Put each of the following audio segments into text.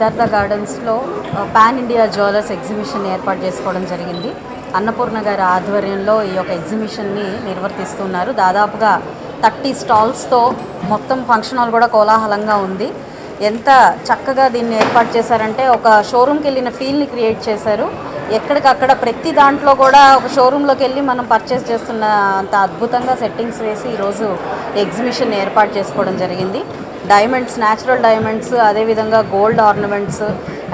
సిద్ధార్థ గార్డెన్స్లో pan India jewellers exhibition ఏర్పాటు చేసుకోవడం జరిగింది. అన్నపూర్ణ గారి ఆధ్వర్యంలో ఈ యొక్క ఎగ్జిబిషన్ని నిర్వర్తిస్తున్నారు. దాదాపుగా 30 స్టాల్స్తో మొత్తం ఫంక్షన్ హాల్ కూడా కోలాహలంగా ఉంది. ఎంత చక్కగా దీన్ని ఏర్పాటు చేశారంటే ఒక షోరూమ్కి వెళ్ళిన ఫీల్ని క్రియేట్ చేశారు. ఎక్కడికక్కడ ప్రతి దాంట్లో కూడా ఒక షోరూంలోకి వెళ్ళి మనం పర్చేస్ చేస్తున్న అంత అద్భుతంగా సెట్టింగ్స్ వేసి ఈరోజు ఎగ్జిబిషన్ ఏర్పాటు చేసుకోవడం జరిగింది. డైమండ్స్, న్యాచురల్ డైమండ్స్, అదేవిధంగా gold ornaments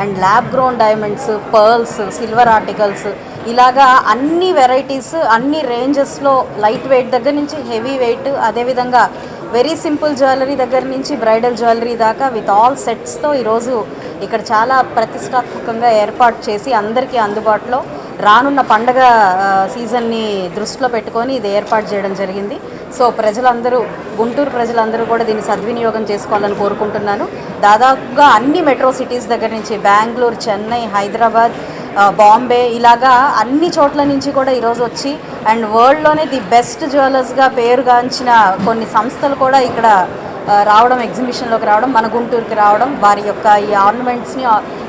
and lab grown diamonds, pearls, silver articles, ఇలాగా అన్ని వెరైటీస్, అన్ని రేంజెస్లో లైట్ వెయిట్ దగ్గర నుంచి హెవీ వెయిట్, అదేవిధంగా వెరీ సింపుల్ జ్యువెలరీ దగ్గర నుంచి బ్రైడల్ జ్యువెలరీ దాకా విత్ ఆల్ సెట్స్తో ఈరోజు ఇక్కడ చాలా ప్రతిష్టాత్మకంగా ఏర్పాటు చేసి అందరికీ అందుబాటులో రానున్న పండగ సీజన్ని దృష్టిలో పెట్టుకొని ఇది ఏర్పాటు చేయడం జరిగింది. సో ప్రజలందరూ, గుంటూరు ప్రజలందరూ కూడా దీన్ని సద్వినియోగం చేసుకోవాలని కోరుకుంటున్నాను. దాదాపుగా అన్ని మెట్రో సిటీస్ దగ్గర నుంచి బెంగళూరు, చెన్నై, హైదరాబాద్, బాంబే, ఇలాగా అన్ని చోట్ల నుంచి కూడా ఈరోజు వచ్చి అండ్ వరల్డ్లోనే ది బెస్ట్ జ్యువెలర్స్గా పేరుగాంచిన కొన్ని సంస్థలు కూడా ఇక్కడ రావడం, ఎగ్జిబిషన్లోకి రావడం, మన గుంటూరుకి రావడం, వారి యొక్క ఈ ఆర్నమెంట్స్ని,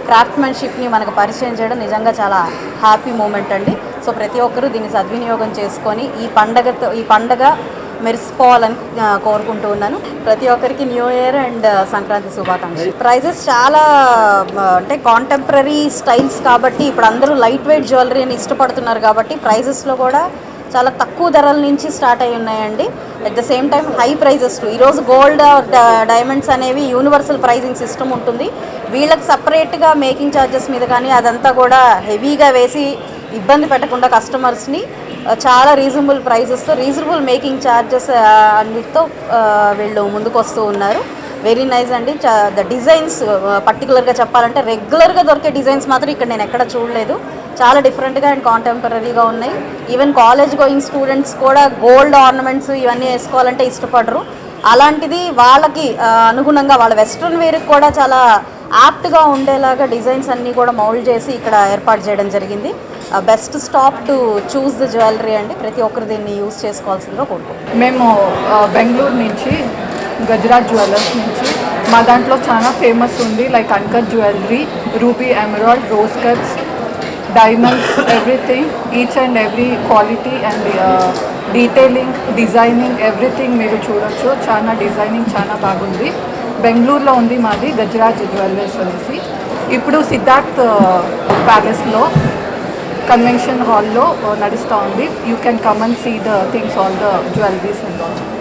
క్రాఫ్ట్మెన్షిప్ని మనకు పరిచయం చేయడం నిజంగా చాలా హ్యాపీ మూమెంట్ అండి. సో ప్రతి ఒక్కరూ దీన్ని సద్వినియోగం చేసుకొని ఈ పండగ మెరిసిపోవాలని కోరుకుంటూ ఉన్నాను. ప్రతి ఒక్కరికి న్యూ ఇయర్ అండ్ సంక్రాంతి శుభాకాంక్షలు. ప్రైజెస్ చాలా అంటే కాంటెంపరీ స్టైల్స్ కాబట్టి ఇప్పుడు అందరూ లైట్ వెయిట్ జ్యువెలరీని ఇష్టపడుతున్నారు కాబట్టి ప్రైజెస్లో కూడా చాలా తక్కువ ధరల నుంచి స్టార్ట్ అయి ఉన్నాయండి. At the same time high ప్రైజెస్లో ఈరోజు గోల్డ్, డైమండ్స్ అనేవి యూనివర్సల్ ప్రైజింగ్ సిస్టమ్ ఉంటుంది. వీళ్ళకి సపరేట్గా మేకింగ్ ఛార్జెస్ మీద కానీ అదంతా కూడా హెవీగా వేసి ఇబ్బంది పెట్టకుండా కస్టమర్స్ని చాలా రీజనబుల్ ప్రైజెస్తో, రీజనబుల్ మేకింగ్ ఛార్జెస్ అన్నిటితో వీళ్ళు ముందుకు వస్తూ ఉన్నారు. వెరీ నైస్ అండి. ద డిజైన్స్ పర్టికులర్గా చెప్పాలంటే రెగ్యులర్గా దొరికే డిజైన్స్ మాత్రం ఇక్కడ నేను ఎక్కడ చూడలేదు. చాలా డిఫరెంట్గా అండ్ కాంటెంపరీగా ఉన్నాయి. ఈవెన్ కాలేజ్ గోయింగ్ స్టూడెంట్స్ కూడా గోల్డ్ ఆర్నమెంట్స్ ఇవన్నీ వేసుకోవాలంటే ఇష్టపడరు. అలాంటిది వాళ్ళకి అనుగుణంగా వాళ్ళ వెస్ట్రన్ వేర్కి కూడా చాలా యాప్ట్గా ఉండేలాగా డిజైన్స్ అన్నీ కూడా మౌల్డ్ చేసి ఇక్కడ ఏర్పాటు చేయడం జరిగింది. Best stop to choose the jewellery అండి. ప్రతి ఒక్కరు దీన్ని యూజ్ చేసుకోవాల్సిందిగా కోరుకుంటున్నాం. మేము బెంగళూరు నుంచి, గజరాజ్ జ్యువెలర్స్ నుంచి, మా దాంట్లో చాలా ఫేమస్ ఉంది like uncut jewellery, ruby, emerald, rose cuts, diamonds, everything, each and every quality and detailing, designing, everything మీరు చూడొచ్చు. చాలా డిజైనింగ్ చాలా బాగుంది. బెంగళూరులో ఉంది మాది గజరాజ్ జ్యువెలర్స్ అనేసి. ఇప్పుడు సిద్ధార్థ్ ప్యాలెస్లో కన్వెన్షన్ హాల్లో నడుస్తూ ఉంది. You can come and see the things, all the jewelleries and all.